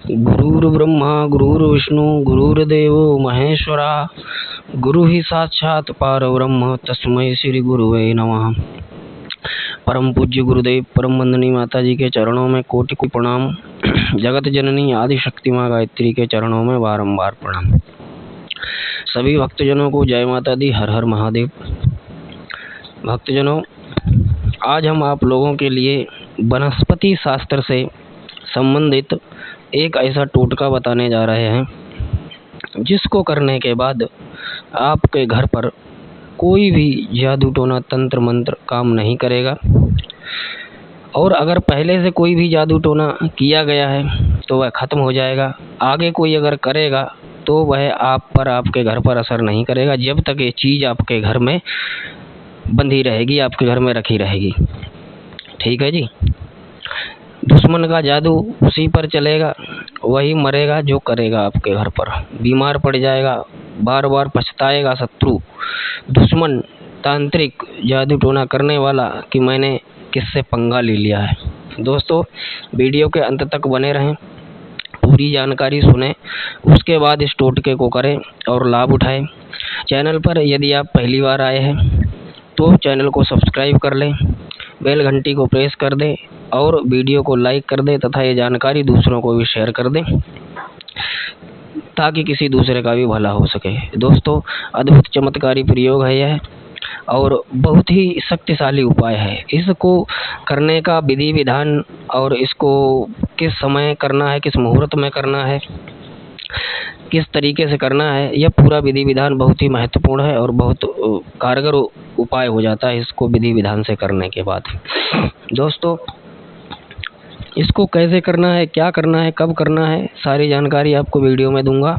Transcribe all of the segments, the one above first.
गुरुर्ब्रह्मा गुरुर्विष्णु गुरुर्देवो महेश्वरा गुरु ही साक्षात परब्रह्म तस्मै श्री गुरुवे नमः। परम पूज्य गुरुदेव परम वंदनीय माता जी के चरणों में कोटि कोटि प्रणाम। जगत जननी आदि शक्ति माँ गायत्री के चरणों में बारंबार प्रणाम। सभी भक्तजनों को जय माता दी, हर हर महादेव। भक्तजनों, आज हम आप लोगों के लिए वनस्पति शास्त्र से संबंधित एक ऐसा टोटका बताने जा रहे हैं जिसको करने के बाद आपके घर पर कोई भी जादू टोना तंत्र मंत्र काम नहीं करेगा, और अगर पहले से कोई भी जादू टोना किया गया है तो वह ख़त्म हो जाएगा। आगे कोई अगर करेगा तो वह आप पर, आपके घर पर असर नहीं करेगा जब तक ये चीज़ आपके घर में बंधी रहेगी, आपके घर में रखी रहेगी। ठीक है जी। दुश्मन का जादू उसी पर चलेगा, वही मरेगा जो करेगा आपके घर पर। बीमार पड़ जाएगा, बार बार पछताएगा शत्रु, दुश्मन, तांत्रिक, जादू टोना करने वाला कि मैंने किससे पंगा ले लिया है। दोस्तों, वीडियो के अंत तक बने रहें, पूरी जानकारी सुने, उसके बाद इस टोटके को करें और लाभ उठाएं। चैनल पर यदि आप पहली बार आए हैं तो चैनल को सब्सक्राइब कर लें, बेल घंटी को प्रेस कर दें और वीडियो को लाइक कर दें तथा ये जानकारी दूसरों को भी शेयर कर दें ताकि किसी दूसरे का भी भला हो सके। दोस्तों, अद्भुत चमत्कारी प्रयोग है यह और बहुत ही शक्तिशाली उपाय है। इसको करने का विधि विधान और इसको किस समय करना है, किस मुहूर्त में करना है, किस तरीके से करना है, यह पूरा विधि विधान बहुत ही महत्वपूर्ण है और बहुत कारगर उपाय हो जाता है इसको विधि विधान से करने के बाद। दोस्तों, इसको कैसे करना है, क्या करना है, कब करना है, सारी जानकारी आपको वीडियो में दूंगा।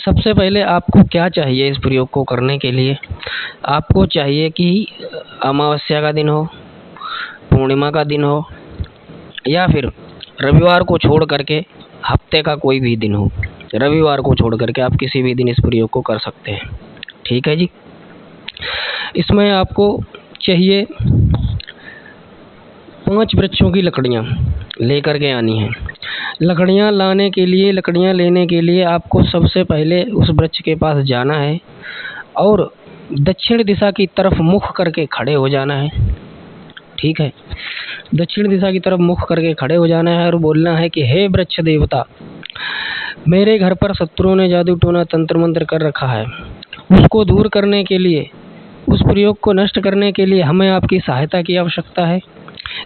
सबसे पहले आपको क्या चाहिए इस प्रयोग को करने के लिए? आपको चाहिए कि अमावस्या का दिन हो, पूर्णिमा का दिन हो, या फिर रविवार को छोड़ करके हफ्ते का कोई भी दिन हो। रविवार को छोड़ करके आप किसी भी दिन इस प्रयोग को कर सकते हैं। ठीक है जी। इसमें आपको चाहिए 5 वृक्षों की लकड़ियाँ लेकर के आनी हैं। लकड़ियाँ लाने के लिए, लकड़ियाँ लेने के लिए आपको सबसे पहले उस वृक्ष के पास जाना है और दक्षिण दिशा की तरफ मुख करके खड़े हो जाना है। ठीक है, दक्षिण दिशा की तरफ मुख करके खड़े हो जाना है और बोलना है कि हे वृक्ष देवता, मेरे घर पर शत्रुओं ने जादू टोना तंत्र मंत्र कर रखा है, उसको दूर करने के लिए, उस प्रयोग को नष्ट करने के लिए हमें आपकी सहायता की आवश्यकता है।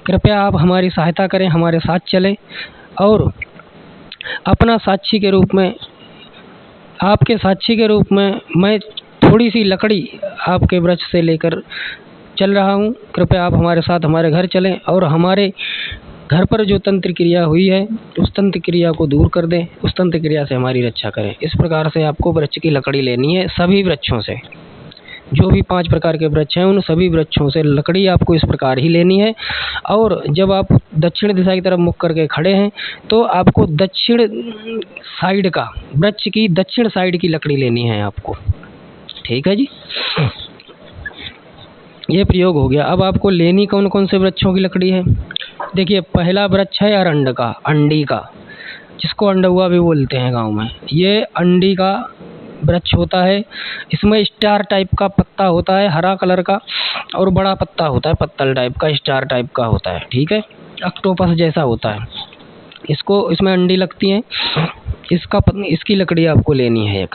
कृपया आप हमारी सहायता करें, हमारे साथ चलें और अपना साक्षी के रूप में, आपके साक्षी के रूप में मैं थोड़ी सी लकड़ी आपके वृक्ष से लेकर चल रहा हूँ। कृपया आप हमारे साथ हमारे घर चलें और हमारे घर पर जो तंत्र क्रिया हुई है उस तंत्र क्रिया को दूर कर दें, उस तंत्र क्रिया से हमारी रक्षा करें। इस प्रकार से आपको वृक्ष की लकड़ी लेनी है। सभी वृक्षों से, जो भी 5 प्रकार के वृक्ष हैं उन सभी वृक्षों से लकड़ी आपको इस प्रकार ही लेनी है। और जब आप दक्षिण दिशा की तरफ मुख करके खड़े हैं तो आपको दक्षिण साइड का, वृक्ष की दक्षिण साइड की लकड़ी लेनी है आपको। ठीक है जी। ये प्रयोग हो गया। अब आपको लेनी कौन कौन से वृक्षों की लकड़ी है? देखिए, पहला वृक्ष है अरंड का, अंडी का, जिसको अंडुआ भी बोलते हैं गाँव में। ये अंडी का वृक्ष होता है। इसमें स्टार टाइप का पत्ता होता है, हरा कलर का, और बड़ा पत्ता होता है, पत्तल टाइप का, स्टार टाइप का होता है। ठीक है, ऑक्टोपस जैसा होता है। इसमें अंडी लगती हैं। इसकी लकड़ी आपको लेनी है एक।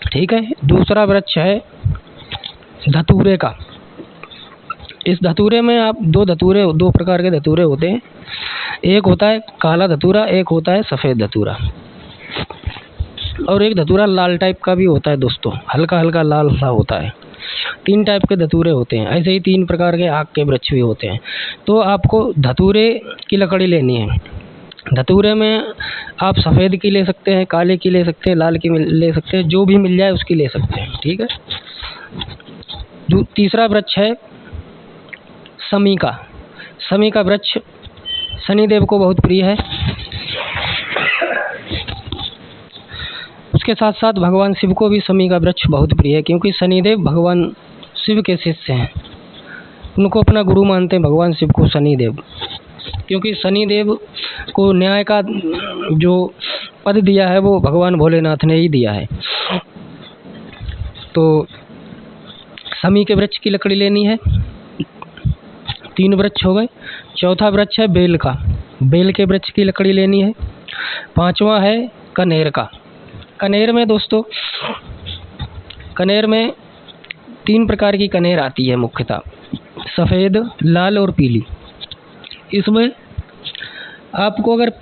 ठीक है। दूसरा वृक्ष है धतूरे का। इस धतूरे में आप दो प्रकार के धतूरे होते हैं। एक होता है काला धतूरा, एक होता है सफ़ेद धतूरा, और एक धतूरा लाल टाइप का भी होता है दोस्तों, हल्का हल्का लाल सा होता है। 3 टाइप के धतूरे होते हैं। ऐसे ही 3 प्रकार के आग के वृक्ष भी होते हैं। तो आपको धतूरे की लकड़ी लेनी है। धतूरे में आप सफ़ेद की ले सकते हैं, काले की ले सकते हैं, लाल की ले सकते हैं, जो भी मिल जाए उसकी ले सकते हैं। ठीक है। तीसरा वृक्ष है समी का। समी का वृक्ष शनिदेव को बहुत प्रिय है। उसके साथ साथ भगवान शिव को भी समी का वृक्ष बहुत प्रिय है, क्योंकि शनिदेव भगवान शिव के शिष्य हैं। उनको अपना गुरु मानते हैं भगवान शिव को शनिदेव। क्योंकि शनिदेव को न्याय का जो पद दिया है वो भगवान भोलेनाथ ने ही दिया है। तो शमी के वृक्ष की लकड़ी लेनी है। 3 वृक्ष हो गए। चौथा वृक्ष है बेल का, बेल के वृक्ष की लकड़ी लेनी है। 5वां है कनेर का। कनेर में दोस्तों, कनेर में 3 प्रकार की कनेर आती है मुख्यतः, सफ़ेद, लाल और पीली। इसमें आपको अगर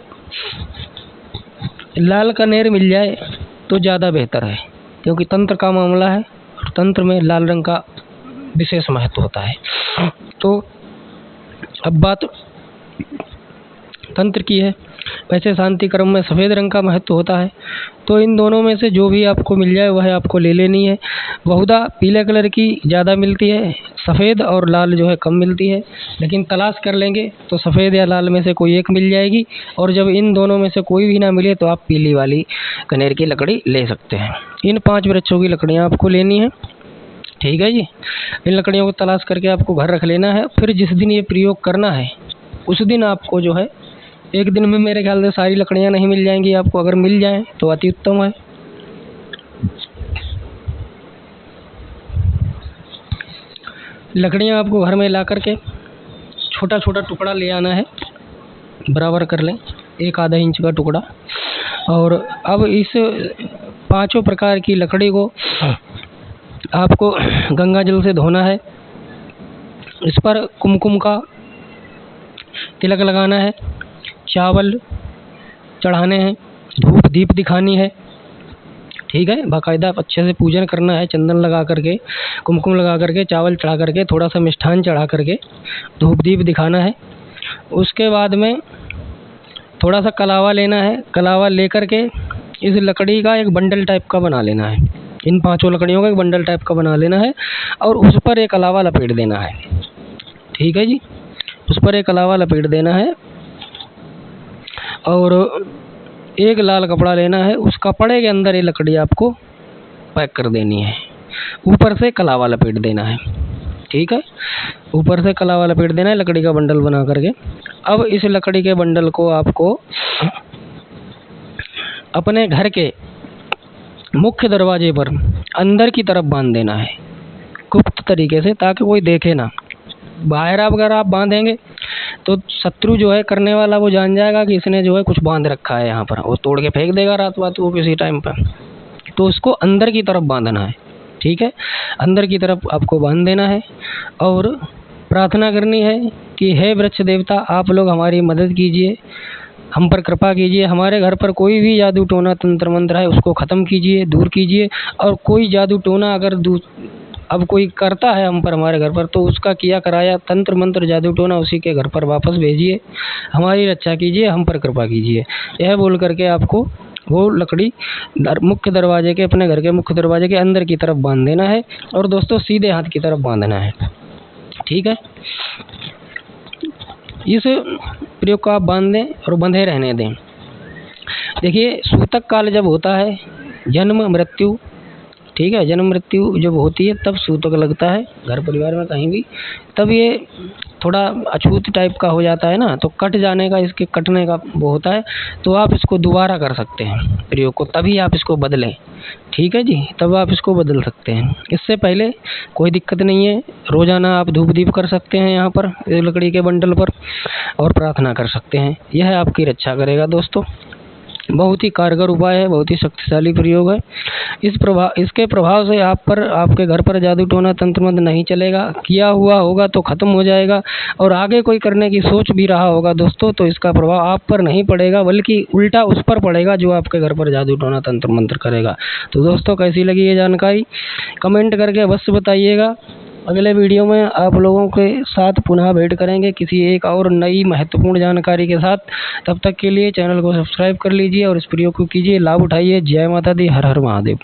लाल कनेर मिल जाए तो ज़्यादा बेहतर है, क्योंकि तंत्र का मामला है और तंत्र में लाल रंग का विशेष महत्व होता है। तो अब बात तंत्र की है। वैसे शांति क्रम में सफ़ेद रंग का महत्व होता है। तो इन दोनों में से जो भी आपको मिल जाए वह आपको ले लेनी है। बहुधा पीले कलर की ज़्यादा मिलती है, सफ़ेद और लाल जो है कम मिलती है, लेकिन तलाश कर लेंगे तो सफ़ेद या लाल में से कोई एक मिल जाएगी। और जब इन दोनों में से कोई भी ना मिले तो आप पीली वाली कनेर की लकड़ी ले सकते हैं। इन 5 वृक्षों की लकड़ियाँ आपको लेनी है, ठीक है जी। इन लकड़ियों को तलाश करके आपको घर रख लेना है। फिर जिस दिन ये प्रयोग करना है उस दिन आपको जो है, एक दिन में मेरे ख्याल से सारी लकड़ियाँ नहीं मिल जाएंगी आपको, अगर मिल जाएं तो अति उत्तम है। लकड़ियाँ आपको घर में ला करके छोटा छोटा टुकड़ा ले आना है, बराबर कर लें, 1 आधा इंच का टुकड़ा। और अब इस 5 प्रकार की लकड़ी को आपको गंगा जल से धोना है। इस पर कुमकुम का तिलक लगाना है, चावल चढ़ाने हैं, धूप दीप दिखानी है, ठीक है। बाकायदा अच्छे से पूजन करना है, चंदन लगा करके, कुमकुम लगा करके, चावल चढ़ा करके, थोड़ा सा मिष्ठान चढ़ा करके धूप दीप दिखाना है। उसके बाद में थोड़ा सा कलावा लेना है। कलावा लेकर के इस लकड़ी का एक बंडल टाइप का बना लेना है। इन 5 लकड़ियों का एक बंडल टाइप का बना लेना है और उस पर एक कलावा लपेट देना है, ठीक है जी। उस पर एक कलावा लपेट देना है और एक लाल कपड़ा लेना है। उस कपड़े के अंदर ये लकड़ी आपको पैक कर देनी है। ऊपर से कलावा लपेट देना है, ठीक है। ऊपर से कलावा लपेट देना है लकड़ी का बंडल बना करके। अब इस लकड़ी के बंडल को आपको अपने घर के मुख्य दरवाजे पर अंदर की तरफ बांध देना है, गुप्त तरीके से, ताकि कोई देखे ना। बाहर अगर आप बांधेंगे तो शत्रु जो है करने वाला वो जान जाएगा कि इसने जो है कुछ बांध रखा है यहाँ पर, वो तोड़ के फेंक देगा रात को किसी टाइम पर। तो उसको अंदर की तरफ बांधना है, ठीक है। अंदर की तरफ आपको बांध देना है और प्रार्थना करनी है कि हे वृक्ष देवता, आप लोग हमारी मदद कीजिए, हम पर कृपा कीजिए, हमारे घर पर कोई भी जादू टोना तंत्र मंत्र है उसको ख़त्म कीजिए, दूर कीजिए। और कोई जादू टोना अगर अब कोई करता है हम पर, हमारे घर पर, तो उसका किया कराया तंत्र मंत्र जादू टोना उसी के घर पर वापस भेजिए, हमारी रक्षा कीजिए, हम पर कृपा कीजिए। यह बोल करके आपको वो लकड़ी मुख्य दरवाजे के, अपने घर के मुख्य दरवाजे के अंदर की तरफ बांध देना है और दोस्तों सीधे हाथ की तरफ बांधना है, ठीक है। इस प्रयोग को आप बांध दें और बंधे रहने दें। देखिए, सूतक काल जब होता है, जन्म मृत्यु, ठीक है, जन्म मृत्यु जब होती है तब सूतक लगता है घर परिवार में कहीं भी, तब ये थोड़ा अछूत टाइप का हो जाता है ना, तो कट जाने का, इसके कटने का वो होता है। तो आप इसको दोबारा कर सकते हैं प्रयोग को, तभी आप इसको बदलें, ठीक है जी, तब आप इसको बदल सकते हैं। इससे पहले कोई दिक्कत नहीं है, रोज़ाना आप धूप दीप कर सकते हैं यहाँ पर लकड़ी के बंडल पर और प्रार्थना कर सकते हैं। यह आपकी रक्षा करेगा दोस्तों। बहुत ही कारगर उपाय है, बहुत ही शक्तिशाली प्रयोग है। इसके प्रभाव से आप पर, आपके घर पर जादू टोना तंत्र मंत्र नहीं चलेगा। किया हुआ होगा तो ख़त्म हो जाएगा, और आगे कोई करने की सोच भी रहा होगा दोस्तों तो इसका प्रभाव आप पर नहीं पड़ेगा, बल्कि उल्टा उस पर पड़ेगा जो आपके घर पर जादू टोना तंत्र मंत्र करेगा। तो दोस्तों, कैसी लगी ये जानकारी कमेंट करके अवश्य बताइएगा। अगले वीडियो में आप लोगों के साथ पुनः भेंट करेंगे किसी एक और नई महत्वपूर्ण जानकारी के साथ। तब तक के लिए चैनल को सब्सक्राइब कर लीजिए और इस प्रयोग को कीजिए, लाभ उठाइए। जय माता दी, हर हर महादेव।